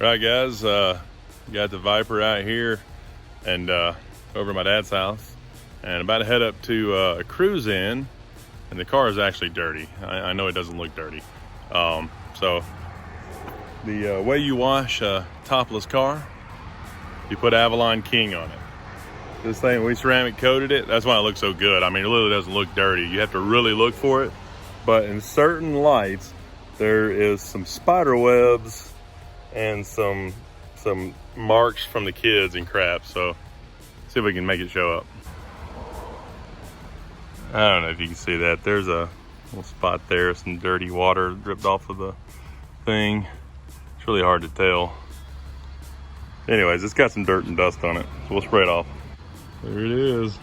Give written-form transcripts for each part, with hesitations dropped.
Right, guys, got the Viper out here and over at my dad's house, and about to head up to a cruise in, and the car is actually dirty. I know it doesn't look dirty. So the way you wash a topless car, you put AvalonKing on it. This thing, we ceramic coated it. That's why it looks so good. I mean, it literally doesn't look dirty. You have to really look for it. But in certain lights, there is some spider webs and some marks from the kids and crap. So see if we can make it show up. I don't know if you can see that. There's a little spot there, some dirty water dripped off of the thing. It's really hard to tell. Anyways, it's got some dirt and dust on it, so we'll spray it off. There it is.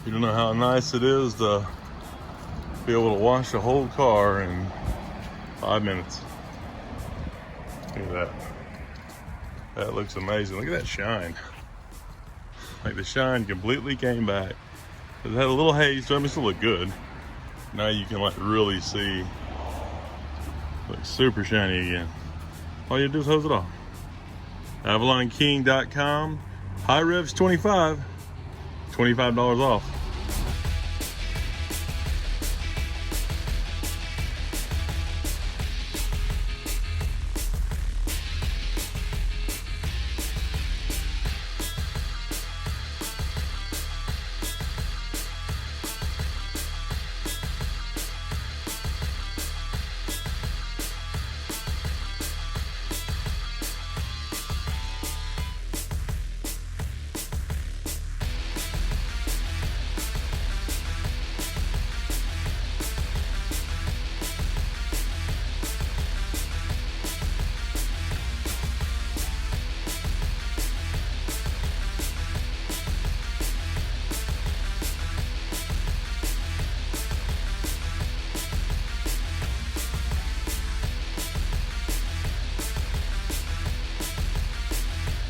You don't know how nice it is to be able to wash the whole car in 5 minutes. Look at that. That looks amazing. Look at that shine. Like the shine completely came back. It had a little haze, so it still look good. Now you can like really see. Looks super shiny again. All you do is hose it off. AvalonKing.com. HiRevz 25. $25 off.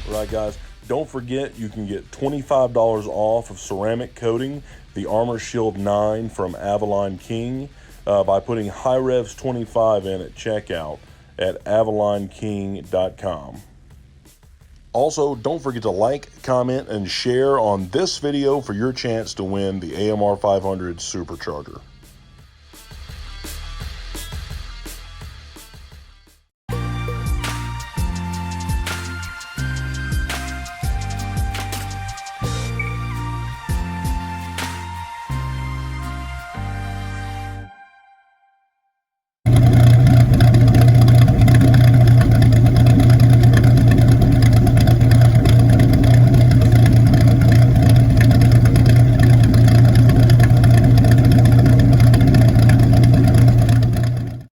Right, guys, don't forget you can get $25 off of ceramic coating, the Armor Shield 9 from AvalonKing, by putting HiRevz 25 in at checkout at AvalonKing.com. Also, don't forget to like, comment, and share on this video for your chance to win the AMR 500 Supercharger.